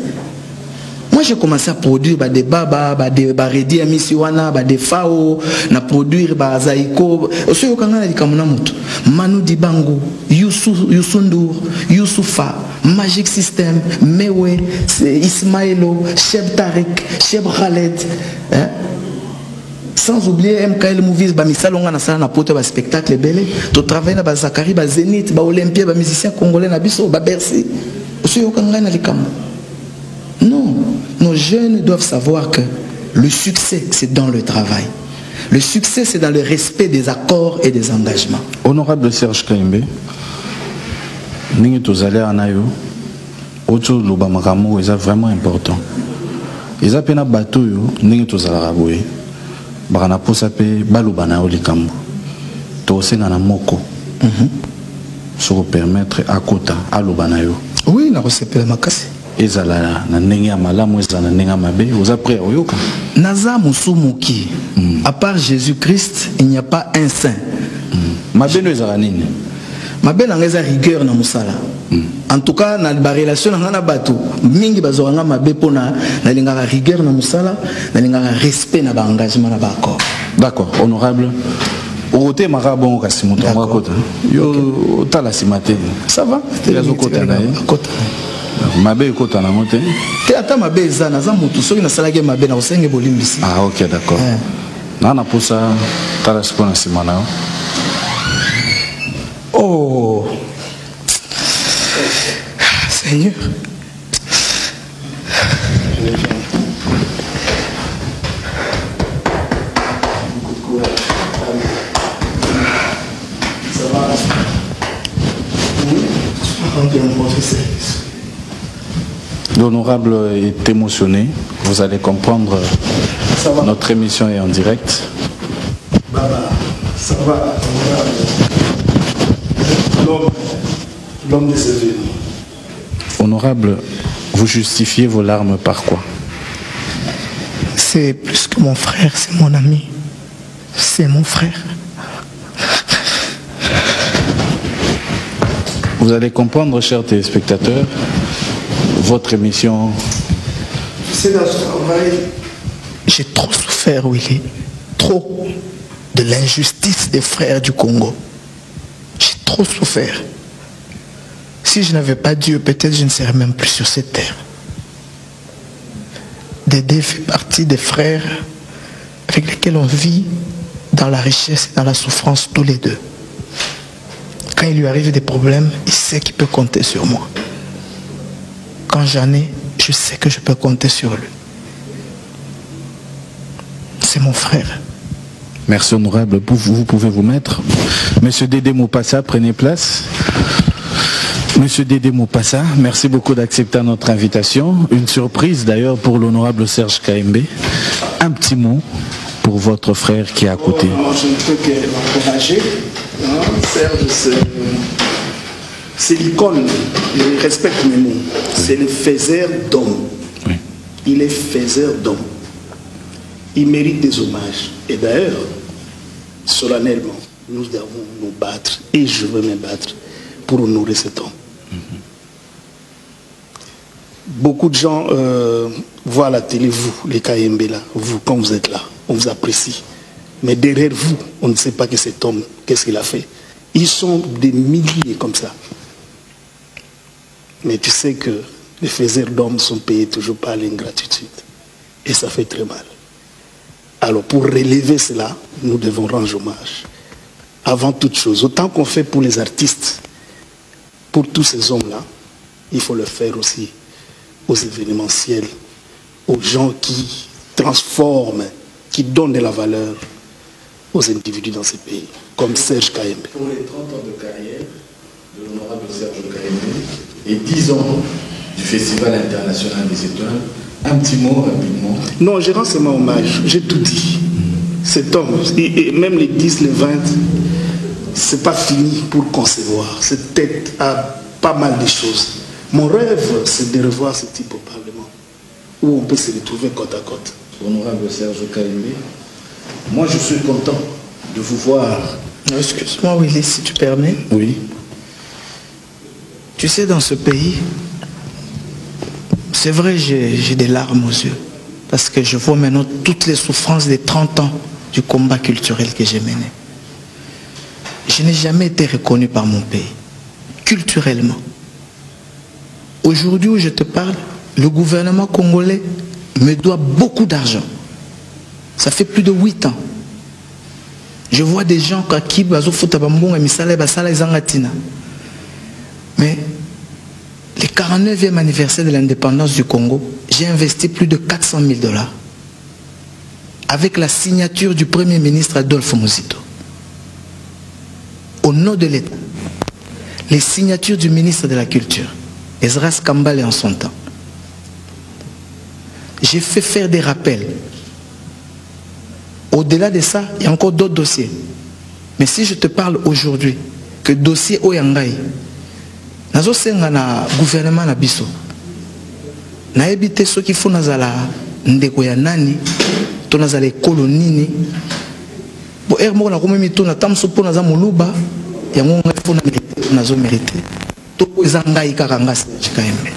Moi j'ai commencé à produire des baba, des baredi amisiwana, des fao, na produire zaiko. Aussi au Kangana di Kamunamutu, Manu Dibango, Youssoundour, Youssoufa, Magic System, Mewe, Ismaëlo, Cheb Tarek, Cheb Khaled. Sans oublier MKL Movies, Bamisalonga na sala na pote ba spectacle belé, to travailler na ba Zakari, ba Zénith, ba Olympia, ba musicien congolais na biso, ba Bercy. Aussi au Kangana di Kamu. Non, nos jeunes doivent savoir que le succès, c'est dans le travail. Le succès, c'est dans le respect des accords et des engagements. Honorable Serge Kaembe, nous sommes allés autour de l'Obamakamou, c'est vraiment important. Ils ont pena bateau, nous sommes allés Barana Posape, Balubana Olikambo. Tous na moko. Pour permettre à Kota, à Lubanayo. Oui, na recette la makasi. Ezala na nenga malamu ezala nenga mabe vous après oyoka naza musumuki à part Jésus-Christ il n'y a pas un saint mabe no ezala nini mabe na ngeza rigueur na musala en tout cas na ba relation na bato mingi bazoranga mabe pona na linga rigueur na musala na linga respect na ba engagement na ba accord. D'accord, honorable Orote marabon kasimoto ngakota yo tala simate ça va kota na kota mabe kota na mote te ata mabe za na za mutu soki na salage mabe na osenge bolimbisi. Ah OK, d'accord. Na posa tala sipona simana. Oh Seigneur. L'honorable est émotionné. Vous allez comprendre. Notre émission est en direct. Baba, ça va. L'homme de ses vies. Honorable, vous justifiez vos larmes par quoi? C'est plus que mon frère, c'est mon ami. C'est mon frère. Vous allez comprendre, chers téléspectateurs, votre émission. C'est dans ce travail. J'ai trop souffert, Willy. Trop de l'injustice des frères du Congo. J'ai trop souffert. Si je n'avais pas Dieu, peut-être je ne serais même plus sur cette terre. Dédé fait partie des frères avec lesquels on vit dans la richesse et dans la souffrance tous les deux. Quand il lui arrive des problèmes, il sait qu'il peut compter sur moi. Quand j'en ai, je sais que je peux compter sur lui. C'est mon frère. Merci honorable, vous pouvez vous mettre. Monsieur Dédé Mopassa, prenez place. Monsieur Dédé Mopassa, merci beaucoup d'accepter notre invitation. Une surprise d'ailleurs pour l'honorable Serge Kaembe. Un petit mot pour votre frère qui est à côté. Moi, je ne peux que l'encourager. Serge, c'est l'icône. Je respecte mes mots. C'est le faiseur d'hommes. Oui. Il est faiseur d'hommes. Il mérite des hommages. Et d'ailleurs, solennellement, nous devons nous battre, et je veux me battre, pour honorer cet homme. Beaucoup de gens voient à la télé, vous, les Kaembe là, vous, quand vous êtes là, on vous apprécie. Mais derrière vous, on ne sait pas que cet homme, qu'est-ce qu'il a fait. Ils sont des milliers comme ça. Mais tu sais que les faiseurs d'hommes sont payés toujours par l'ingratitude. Et ça fait très mal. Alors pour relever cela, nous devons rendre hommage. Avant toute chose, autant qu'on fait pour les artistes, pour tous ces hommes-là, il faut le faire aussi aux événementiels, aux gens qui transforment, qui donnent de la valeur aux individus dans ces pays, comme Serge Kaembe. Pour les 30 ans de carrière de l'honorable Serge Kaembe et 10 ans du Festival international des étoiles, un petit mot rapidement. Non, je rends seulement hommage, j'ai tout dit. Cet homme, et même les 10, les 20, c'est pas fini pour concevoir. Cette tête a pas mal de choses. Mon rêve, c'est de revoir ce type au Parlement, où on peut se retrouver côte à côte. Honorable Serge Kaembe, moi je suis content de vous voir. Excuse-moi Willy, si tu permets. Oui. Tu sais, dans ce pays, c'est vrai, j'ai des larmes aux yeux, parce que je vois maintenant toutes les souffrances des 30 ans du combat culturel que j'ai mené. Je n'ai jamais été reconnu par mon pays, culturellement. Aujourd'hui où je te parle, le gouvernement congolais me doit beaucoup d'argent. Ça fait plus de 8 ans. Je vois des gens qui mais le 49e anniversaire de l'indépendance du Congo, j'ai investi plus de 400 000 $. Avec la signature du Premier ministre Adolphe Muzito. Au nom de l'État. Les signatures du ministre de la Culture, Ezras Kambale en son temps. J'ai fait faire des rappels. Au-delà de ça, il y a encore d'autres dossiers. Mais si je te parle aujourd'hui que dossier Oyangai, nazo senga na gouvernement na biso, na ebite ceux qui font nazala ndeko ya nani, to nazala ekolo nini, bo ermo na komemi to na tamso po naza moluba, yango ngai fo na mérité, nazo mérité. To ezangai kaka ngasi Kaembe.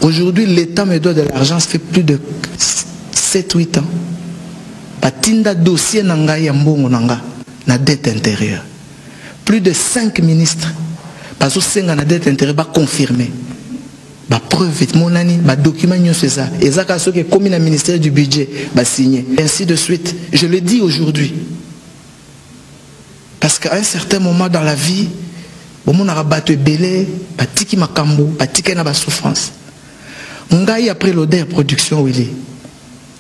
Aujourd'hui, l'État me doit de l'argent, ça fait plus de 7-8 ans. Batinda dossier nanga ya mbongo nanga na dette intérieure. Plus de 5 ministres parce que senga na dette intérieure ba confirmer. Ba preuve mon ani, ba document c'est ça. Et ça ka soki comme le ministère du budget ba signé. Ainsi de suite. Je le dis aujourd'hui. Parce qu'à un certain moment dans la vie, bon mon arabato belé, ba tiki makambo, ba tiki na ba souffrance. Ngai après l'Oder production Willy.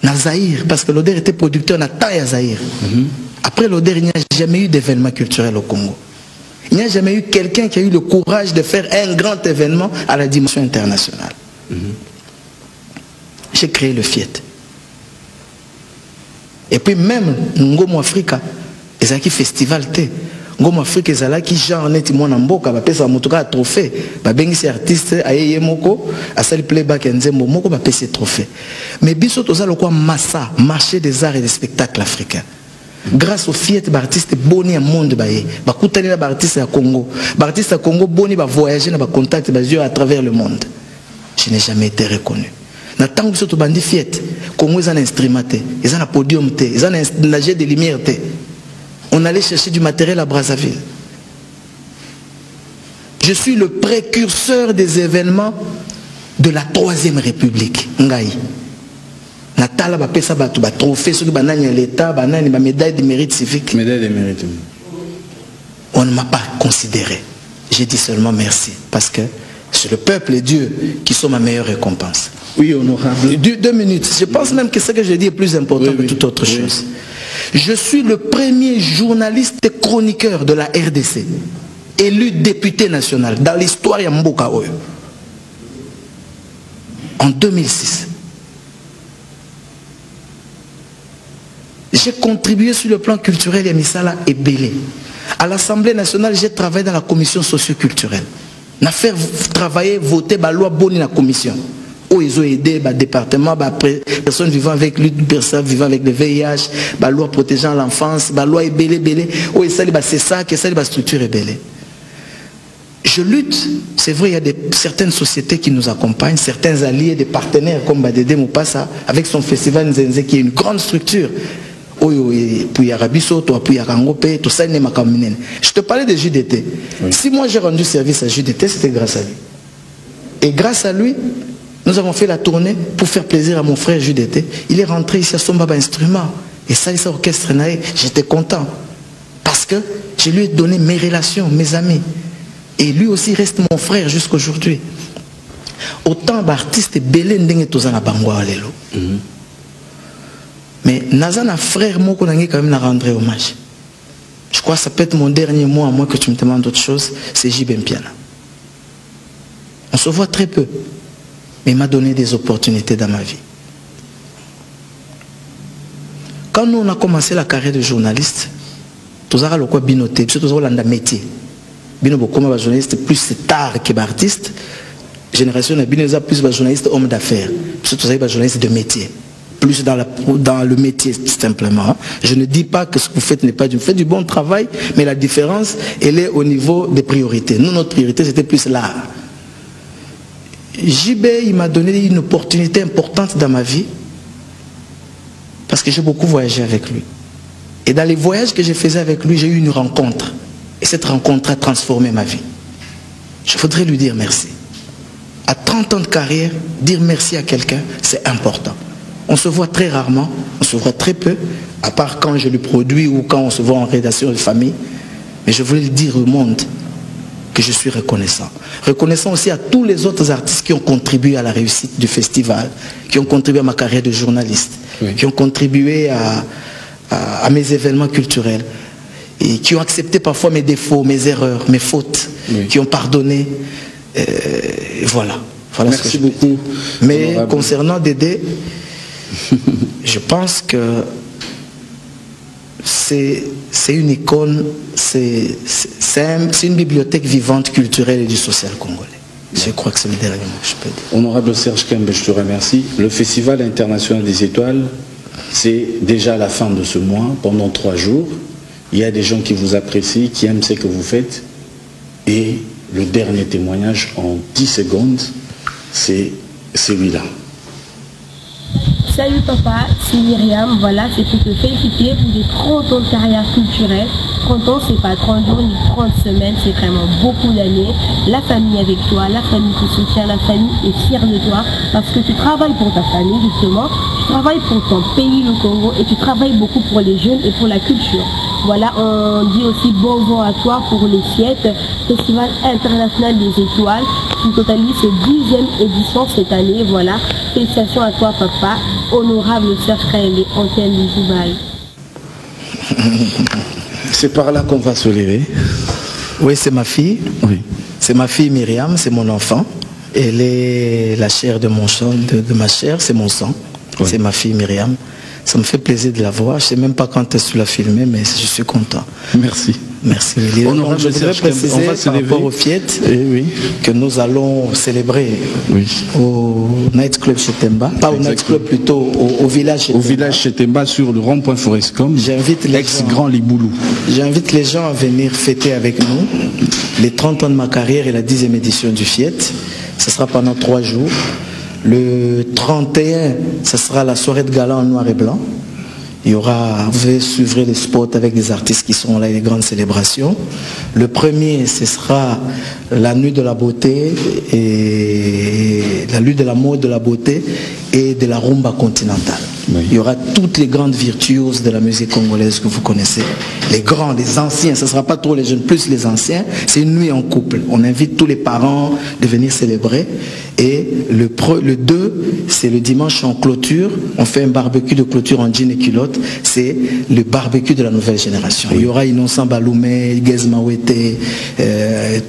Na Zaïre, parce que l'Oder était producteur na taille à Zaïre. Après l'Oder, il n'y a jamais eu d'événement culturel au Congo. Il n'y a jamais eu quelqu'un qui a eu le courage de faire un grand événement à la dimension internationale. J'ai créé le FIET. Et puis même Ngomo Africa, les acquis festival T, ngoma Afrique ezala ki genre neti mwana mboka ba pesa motoka trophée ba bengisi artiste ayeye moko asali playback nzembo moko ba pesa trophée mais biso tozala quoi massa marché des arts et des spectacles africains grâce aux fêtes d'artistes boni à monde baye ba kutani na artistes à Congo ba artistes à Congo boni ba voyager na ba contact ba à travers le monde. Je n'ai jamais été reconnu. Na tango biso to bandi fête Congo ils ont instrumenté ils ont un podium té ils ont un nager de lumière té. On allait chercher du matériel à Brazzaville. Je suis le précurseur des événements de la Troisième République. Ngai. Natala ba pesa ba trophée sur banani l'état banani ba médaille de mérite civique. Médaille de mérite. On ne m'a pas considéré. J'ai dit seulement merci parce que c'est le peuple et Dieu qui sont ma meilleure récompense. Oui, honorable. 2 minutes. Je pense même que ce que je dis est plus important que toute autre chose. Je suis le premier journaliste et chroniqueur de la RDC, élu député national dans l'histoire de Mboka Oyo. En 2006. J'ai contribué sur le plan culturel et Misala et Belé. À l'Assemblée nationale, j'ai travaillé dans la commission socio-culturelle. N'a fait travailler, voter la loi bonne dans la commission. Où ils ont aidé le département, personnes vivant avec lui, personnes vivant avec le VIH, la loi protégeant l'enfance, la loi Belé. Où c'est ça, que ça, la structure est Belé. Je lutte, c'est vrai, il y a certaines sociétés qui nous accompagnent, certains alliés, des partenaires comme Badede Moupassa, avec son festival Nzenze qui est une grande structure. Je te parlais de JDT. Oui. Si moi j'ai rendu service à JDT, c'était grâce à lui. Et grâce à lui, nous avons fait la tournée pour faire plaisir à mon frère JDT. Il est rentré ici à son baba instrument. Et ça, il s'est orchestre. J'étais content. Parce que je lui ai donné mes relations, mes amis. Et lui aussi reste mon frère jusqu'aujourd'hui. Autant d'artistes belé ndenge tozana bangwa lelo. Mais Nazana frère moi qu'on a quand même à rendre hommage. Je crois que ça peut être mon dernier mot à moins que tu me demandes d'autres choses, c'est JB Mpiana. On se voit très peu, mais il m'a donné des opportunités dans ma vie. Quand nous on a commencé la carrière de journaliste, tous avons le quoi binoté, tous avons l'anda métier. Binobo comme un journaliste plus tard que artiste, génération de binoza plus un journaliste homme d'affaires, tous avons un journaliste de métier. Plus dans le métier simplement. Je ne dis pas que ce que vous faites n'est pas du... Vous faites du bon travail, mais la différence, elle est au niveau des priorités. Nous, notre priorité, c'était plus l'art. JB, il m'a donné une opportunité importante dans ma vie, parce que j'ai beaucoup voyagé avec lui. Et dans les voyages que je faisais avec lui, j'ai eu une rencontre. Et cette rencontre a transformé ma vie. Je voudrais lui dire merci. À 30 ans de carrière, dire merci à quelqu'un, c'est important. On se voit très rarement, on se voit très peu, à part quand je le produis ou quand on se voit en rédaction de famille. Mais je voulais le dire au monde que je suis reconnaissant. Reconnaissant aussi à tous les autres artistes qui ont contribué à la réussite du festival, qui ont contribué à ma carrière de journaliste, qui ont contribué à mes événements culturels, et qui ont accepté parfois mes défauts, mes erreurs, mes fautes, qui ont pardonné. Voilà. Merci beaucoup. Mais honorable. Concernant Dédé, je pense que c'est une icône, c'est une bibliothèque vivante, culturelle et du social congolais. Je crois que c'est le dernier mot que je peux dire. Honorable Serge Kembe, je te remercie. Le Festival international des étoiles, c'est déjà la fin de ce mois, pendant 3 jours. Il y a des gens qui vous apprécient, qui aiment ce que vous faites. Et le dernier témoignage en 10 secondes, c'est celui-là. Salut papa, c'est Myriam, voilà, c'est pour te féliciter pour des 30 ans de carrière culturelle. 30 ans, c'est pas 30 jours ni 30 semaines, c'est vraiment beaucoup d'années. La famille avec toi, la famille te soutient, la famille est fière de toi parce que tu travailles pour ta famille justement, tu travailles pour ton pays, le Congo, et tu travailles beaucoup pour les jeunes et pour la culture. Voilà, on dit aussi bon vent à toi pour les fêtes, Festival international des étoiles, qui totalise ses 10e édition cette année, voilà. Félicitations à toi papa, honorable Serge Kembe, antenne du Dubaï. C'est par là qu'on va se lever. Oui, c'est ma fille. Oui. C'est ma fille Myriam, c'est mon enfant. Elle est la chair de mon sang, de ma chair, c'est mon sang. Oui. C'est ma fille Myriam. Ça me fait plaisir de la voir. Je ne sais même pas quand est-ce que tu l'as filmée, mais je suis content. Merci. Merci. Donc, je voudrais préciser par rapport au FIET que nous allons célébrer au Night Club Chetemba, pas au Night Club, plutôt au village Chetemba. Au village Chetemba sur le rond-point Forescom, ex-Grand Liboulou. J'invite les gens à venir fêter avec nous les 30 ans de ma carrière et la 10e édition du FIET. Ce sera pendant 3 jours. Le 31, ce sera la soirée de gala en noir et blanc. Il y aura, vous suivrez les spots avec des artistes qui seront là et les grandes célébrations. Le premier, ce sera la nuit de la beauté et la nuit de la mode, de la beauté et de la rumba continentale. Oui. Il y aura toutes les grandes virtuoses de la musique congolaise que vous connaissez. Les grands, les anciens, ce ne sera pas trop les jeunes, plus les anciens. C'est une nuit en couple. On invite tous les parents de venir célébrer. Et le 2, c'est le dimanche en clôture. On fait un barbecue de clôture en jean et culotte. C'est le barbecue de la nouvelle génération. Oui. Il y aura Innocent Baloumé, Gez Mawete,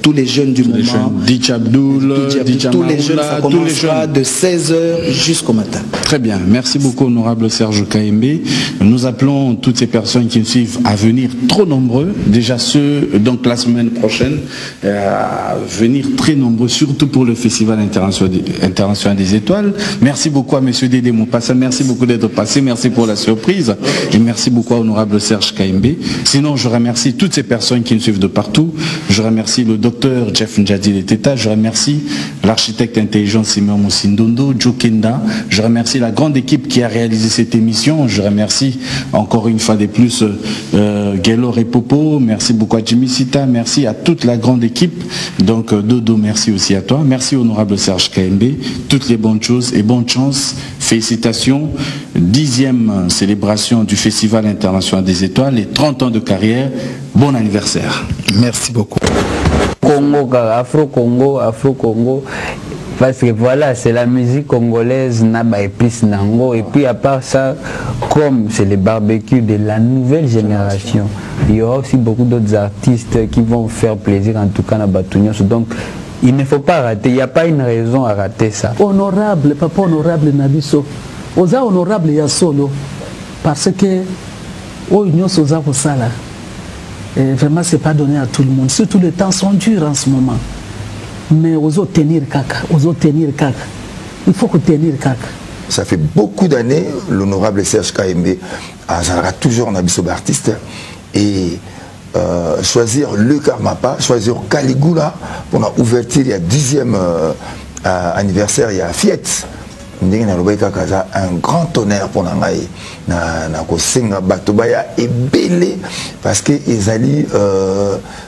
tous les jeunes du moment. Ditch Abdoul, tous les jeunes, ça commencera de 16h jusqu'au matin. Très bien. Merci beaucoup, honorable Serge Kaembe. Nous appelons toutes ces personnes qui nous suivent à venir trop nombreux. Déjà ceux, donc la semaine prochaine, à venir très nombreux, surtout pour le Festival international des étoiles. Merci beaucoup à M. Dédé Moupassa. Merci beaucoup d'être passé. Merci pour la surprise. Et merci beaucoup à honorable Serge Kaembe. Sinon, je remercie toutes ces personnes qui nous suivent de partout. Je remercie le docteur Jeff Ndjadi Leteta. Je remercie l'architecte intelligent Simeon Moussindondo, Joe Kenda. Je remercie la grande équipe qui a réalisé cette émission. Je remercie encore une fois de plus Gaylor et Popo. Merci beaucoup à Jimmy Sita. Merci à toute la grande équipe. Donc Dodo, merci aussi à toi. Merci honorable Serge Kaembe. Toutes les bonnes choses et bonne chance. Félicitations. 10e célébration du Festival international des étoiles et 30 ans de carrière. Bon anniversaire. Merci beaucoup. Congo, Afro-Congo, Afro-Congo. Parce que voilà, c'est la musique congolaise, Naba et plus Nango. Et puis à part ça, comme c'est les barbecues de la nouvelle génération, il y aura aussi beaucoup d'autres artistes qui vont faire plaisir, en tout cas à Batounios. Donc il ne faut pas rater, il n'y a pas une raison à rater ça. Honorable, papa honorable Nabiso, oza honorable ya solo, parce que Oignos oza Sala, vraiment c'est pas donné à tout le monde, surtout les temps sont durs en ce moment. Mais ozo tenir kaka, il faut que tenir kaka. Ça fait beaucoup d'années, l'honorable Serge Kaembe a toujours un abisso d'artiste et choisir le Karmapa, choisir Caligula pour l'ouverture, il y a 10e anniversaire, il y a Fiat. Un grand honneur pour Nangaï na kosenga batobaya et belé parce que ezali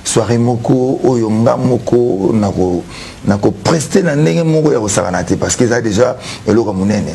soirée moko oyonga moko nako prester na ndenge moko ya kosakanate parce que ça déjà eloko munene.